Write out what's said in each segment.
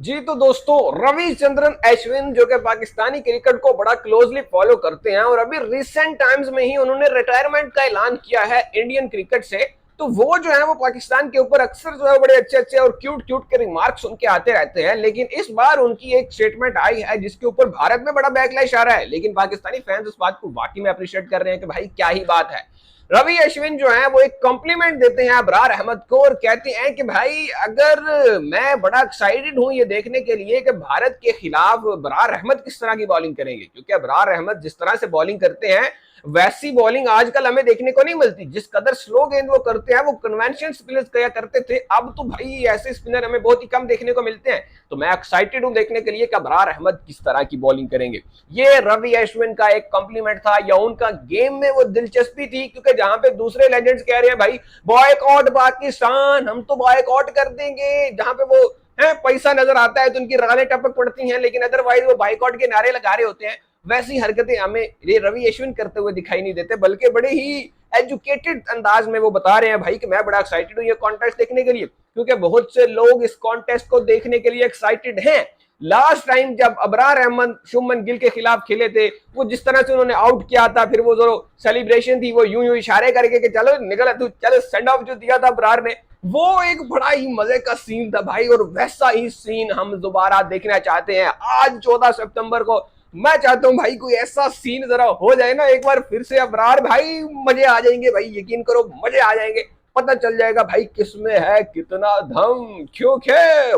जी तो दोस्तों, रविचंद्रन अश्विन जो कि पाकिस्तानी क्रिकेट को बड़ा क्लोजली फॉलो करते हैं और अभी रिसेंट टाइम्स में ही उन्होंने रिटायरमेंट का ऐलान किया है इंडियन क्रिकेट से। तो वो जो है वो पाकिस्तान के ऊपर अक्सर जो है बड़े अच्छे अच्छे और क्यूट क्यूट के रिमार्क्स उनके आते रहते हैं, लेकिन इस बार उनकी एक स्टेटमेंट आई है जिसके ऊपर भारत में बड़ा बैकलैश आ रहा है। लेकिन पाकिस्तानी फैंस इस बात को वाकई में अप्रिशिएट कर रहे हैं कि भाई क्या ही बात है। रवि अश्विन जो है वो एक कॉम्प्लीमेंट देते हैं अबरार अहमद को और कहते हैं कि भाई अगर मैं बड़ा एक्साइटेड हूं ये देखने के लिए कि भारत के खिलाफ अबरार अहमद किस तरह की बॉलिंग करेंगे, क्योंकि अबरार अहमद जिस तरह से बॉलिंग करते हैं वैसी बॉलिंग आजकल हमें देखने को नहीं मिलती। जिस कदर स्लो गेंद वो करते हैं, वो कन्वेंशन स्पिनर्स किया करते थे, अब तो भाई ऐसे स्पिनर हमें बहुत ही कम देखने को मिलते हैं। तो मैं एक्साइटेड हूं देखने के लिए कि अबरार अहमद किस तरह की बॉलिंग करेंगे। ये रवि अश्विन का एक कॉम्प्लीमेंट था या उनका गेम में वो दिलचस्पी थी, क्योंकि जहां पे दूसरे लेजेंड्स कह रहे हैं भाई बॉयकॉट पाकिस्तान, हम तो बॉयकॉट कर देंगे, जहां पे वो है पैसा नजर आता है तो उनकी रालें टपक पड़ती हैं, लेकिन अदरवाइज वो बाइकआउट के नारे लगा रहे होते हैं। वैसी हरकतें हमें ये रवि अश्विन करते हुए दिखाई नहीं देते, बल्कि बड़े ही एजुकेटेड अंदाज में वो बता रहे हैं भाई कि मैं बड़ा एक्साइटेड हूं ये कॉन्टेस्ट देखने के लिए, क्योंकि बहुत से लोग इस कॉन्टेस्ट को देखने के लिए एक्साइटेड हैं। लास्ट टाइम जब अबरार अहमद शुभमन गिल के खिलाफ खेले थे, वो जिस तरह से उन्होंने आउट किया था, फिर वो जो सेलिब्रेशन थी वो यूं यूं इशारे करके कि चलो निकल तू, चलो सेंड ऑफ जो दिया था अबरार ने, वो एक बड़ा ही मजे का सीन था भाई। और वैसा ही सीन हम दोबारा देखना चाहते हैं आज 14 सितंबर को। मैं चाहता हूं भाई कोई ऐसा सीन जरा हो जाए ना एक बार फिर से अबरार, भाई मजे आ जाएंगे भाई, यकीन करो मजे आ जाएंगे। पता चल जाएगा भाई किसमें है कितना दम, क्योंकि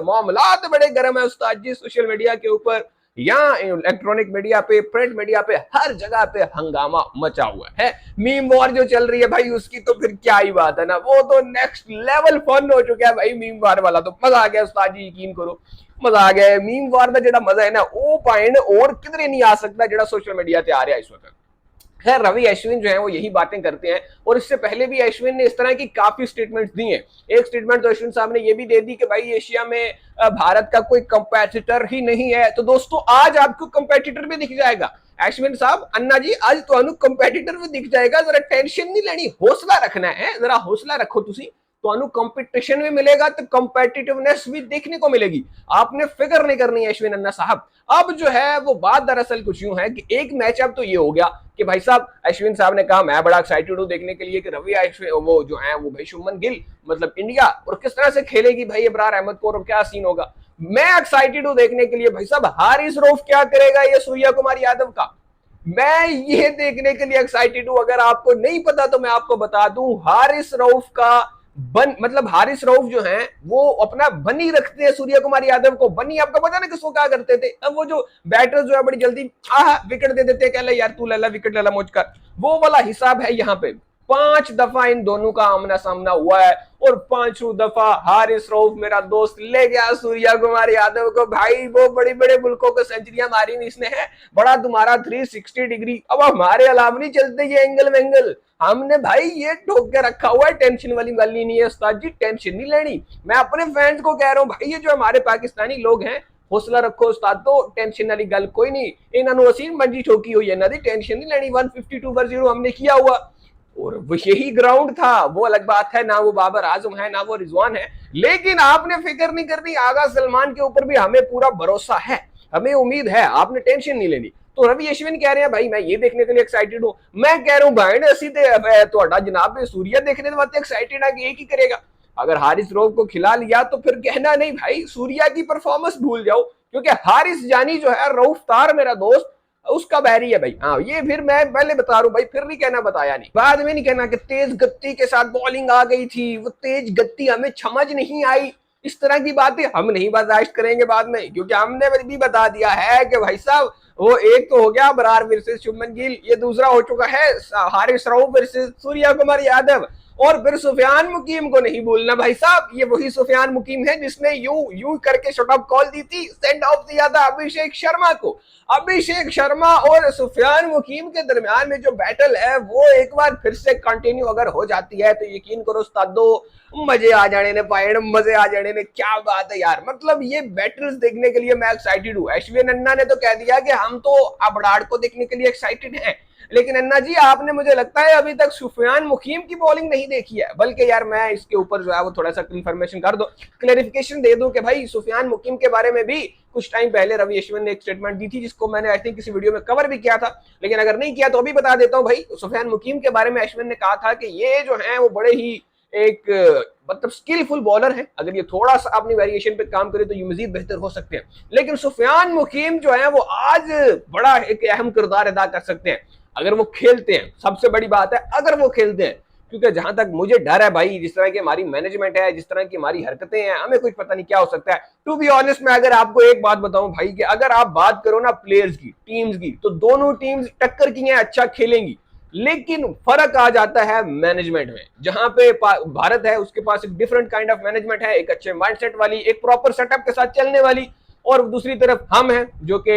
मामला तो बड़े गर्म है उस्ताद जी सोशल मीडिया के ऊपर, या इलेक्ट्रॉनिक मीडिया पे, प्रिंट मीडिया पे, हर जगह पे हंगामा मचा हुआ है। मीम वॉर जो चल रही है भाई उसकी तो फिर क्या ही बात है ना, वो तो नेक्स्ट लेवल फन हो चुका है भाई। मीम वॉर वाला तो मजा आ गया उस्ताद जी, यकीन करो मजा आ गया। मीम वॉर का जो मजा है ना वो पॉइंट और किधरे नहीं आ सकता जो सोशल मीडिया पे आ रहा है इस वक्त। खैर रवि अश्विन जो है वो यही बातें करते हैं और इससे पहले भी अश्विन ने इस तरह की काफी स्टेटमेंट्स दी हैं। एक स्टेटमेंट तो अश्विन साहब ने ये भी दे दी कि भाई एशिया में भारत का कोई कंपेटिटर ही नहीं है। तो दोस्तों आज आपको कंपेटिटर भी दिख जाएगा। अश्विन साहब, अन्ना जी, आज तो कंपेटिटर भी दिख जाएगा, जरा टेंशन नहीं लेनी, हौसला रखना है, जरा हौसला रखो तुसी तो कंपटीशन भी मिलेगा तो कंपेटिटिवनेस भी देखने को मिलेगी। आपने फिक्र नहीं करनी है अश्विन अन्ना साहब। अब जो है वो बात दरअसल कुछ यूं है कि एक मैचअप तो ये हो गया कि भाई साहब अश्विन साहब ने कहा मैं बड़ा एक्साइटेड हूं देखने के लिए कि रवि अश्विन वो जो है वो भाई शुभमन गिल मतलब इंडिया और किस तरह से खेलेगी भाई अबरार अहमद को और क्या सीन होगा। मैं एक्साइटेड हूं देखने के लिए भाई साहब हारिस रऊफ क्या करेगा ये सूर्या कुमार यादव का, मैं ये देखने के लिए एक्साइटेड हूं। अगर आपको नहीं पता तो मैं आपको बता दूं, हारिस रऊफ का मतलब हारिस रऊफ जो है वो अपना बनी रखते हैं सूर्य कुमार यादव को। बनी आपको पता ना किसको क्या करते थे, अब वो जो बैटर्स जो है बड़ी जल्दी विकेट दे देते हैं, यार तू लला विकेट लला मुझ कर, वो वाला हिसाब है यहाँ पे। 5 दफा इन दोनों का आमना सामना हुआ है और 5वीं दफा हारिस रऊफ मेरा दोस्त ले गया सूर्या कुमार यादव को। भाई वो बड़े बड़े मुल्कों को सेंचुरियां मारी नहीं इसने, है बड़ा तुम्हारा 360 डिग्री, अब हमारे अलावा नहीं चलते ये एंगल वेंगल, हमने भाई ये ठोक के रखा हुआ है। टेंशन वाली गल ही नहीं है उस्ताद जी, टेंशन नहीं लेनी। मैं अपने फैंस को कह रहा हूँ भाई, ये जो हमारे पाकिस्तानी लोग हैं हौसला रखो उस्ताद, तो टेंशन वाली गल कोई नहीं, इन्होंने असीम मंजी ठोकी हुई है ना, टेंशन नहीं लेनी। 152/0 हमने किया हुआ और वो यही ग्राउंड था, वो अलग बात है ना, वो बाबर आजम है ना वो रिजवान है, लेकिन आपने फिक्र नहीं करनी। आगा सलमान के ऊपर भी हमें पूरा भरोसा है, हमें उम्मीद है, आपने टेंशन नहीं लेनी। तो रवि अश्विन कह रहे हैं भाई मैं ये देखने के लिए एक्साइटेड हूं। मैं कह रहा हूं भाई असी तो जनाब सूर्या देखने के बाद एक्साइटेड है कि एक ही करेगा। अगर हारिस रऊफ को खिला लिया तो फिर कहना नहीं भाई सूर्या की परफॉर्मेंस भूल जाओ, क्योंकि हारिस जानी जो है रऊफ तार मेरा दोस्त उसका बैरी है भाई। हाँ ये फिर मैं पहले बता रहा हूं भाई, फिर नहीं कहना बताया नहीं, बाद में नहीं कहना कि तेज गति के साथ बॉलिंग आ गई थी, वो तेज गति हमें समझ नहीं आई, इस तरह की बातें हम नहीं बर्दाश्त करेंगे बाद में, क्योंकि हमने भी बता दिया है कि भाई साहब वो एक तो हो गया बरार वर्सेस शुभमन गिल, ये दूसरा हो चुका है हारिस रऊफ वर्सेस सूर्या कुमार यादव। और फिर सुफियान मुकीम को नहीं भूलना भाई साहब, ये वही सुफियान मुकीम है जिसने यूं करके शॉट कॉल दी थी, सेंड ऑफ दिया था अभिषेक शर्मा को। अभिषेक शर्मा और सुफियान मुकीम के दरमियान में जो बैटल है वो एक बार फिर से कंटिन्यू अगर हो जाती है तो यकीन करो उस्तादो मजे आ जाने ने, पाए मजे आ जाने ने, क्या बात है यार। मतलब ये बैटल्स देखने के लिए मैं एक्साइटेड हूँ। अश्विन अन्ना ने तो कह दिया कि हम तो अबड़ाड़ को देखने के लिए एक्साइटेड हैं, लेकिन अन्ना जी आपने मुझे लगता है अभी तक सुफियान मुकीम की बॉलिंग नहीं देखी है। बल्कि यार मैं इसके ऊपर जो है वो थोड़ा सा कंफर्मेशन कर दो, क्लेरिफिकेशन दे दूं कि भाई सुफियान मुकीम के बारे में भी कुछ टाइम पहले रवि अश्विन ने एक स्टेटमेंट दी थी, जिसको मैंने आई थिंक किसी वीडियो में कवर भी किया था। लेकिन अगर नहीं किया तो अभी बता देता हूं भाई, सुफियान मुकीम के बारे में अश्विन ने कहा था कि ये जो है वो बड़े ही एक मतलब स्किलफुल बॉलर है, अगर ये थोड़ा सा अपनी वेरिएशन पे काम करे तो ये मजीद बेहतर हो सकते हैं। लेकिन सुफियान मुकीम जो है वो आज बड़ा एक अहम किरदार अदा कर सकते हैं अगर वो खेलते हैं। सबसे बड़ी बात है अगर वो खेलते हैं, क्योंकि जहां तक मुझे डर है भाई, जिस तरह की हमारी मैनेजमेंट है, जिस तरह की हमारी हरकतें हैं, हमें कुछ पता नहीं क्या हो सकता है। टू बी ऑनेस्ट मैं अगर आपको एक बात बताऊं भाई, कि अगर आप बात करो ना प्लेयर्स की, टीम्स की, तो दोनों टीम्स टक्कर की हैं, अच्छा खेलेंगी। लेकिन फर्क आ जाता है मैनेजमेंट में। जहां पे भारत है उसके पास एक डिफरेंट काइंड ऑफ मैनेजमेंट है, एक अच्छे माइंडसेट वाली, एक प्रॉपर सेटअप के साथ चलने वाली। और दूसरी तरफ हम हैं जो कि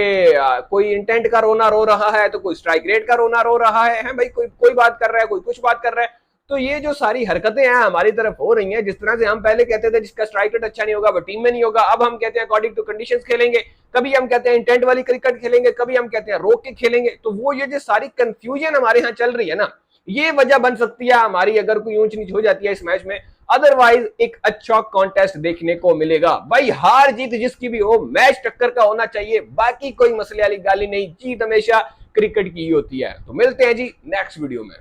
कोई इंटेंट का रोना रो रहा है, तो कोई स्ट्राइक रेट का रोना रो रहा है भाई, कोई कोई बात कर रहा है, कोई कुछ बात कर रहा है। तो ये जो सारी हरकतें हैं हमारी तरफ हो रही हैं, जिस तरह से हम पहले कहते थे जिसका स्ट्राइक रेट अच्छा नहीं होगा वो टीम में नहीं होगा, अब हम कहते हैं अकॉर्डिंग टू कंडीशंस खेलेंगे। कभी हम कहते हैं इंटेंट वाली क्रिकेट खेलेंगे, कभी हम कहते हैं रोक के खेलेंगे। तो वो ये जो सारी कंफ्यूजन हमारे यहाँ चल रही है ना, ये वजह बन सकती है हमारी, अगर कोई ऊंच नीच हो जाती है इस मैच में। अदरवाइज एक अच्छा कॉन्टेस्ट देखने को मिलेगा भाई। हार जीत जिसकी भी हो, मैच टक्कर का होना चाहिए, बाकी कोई मसले वाली गाली नहीं। जीत हमेशा क्रिकेट की ही होती है। तो मिलते हैं जी नेक्स्ट वीडियो में।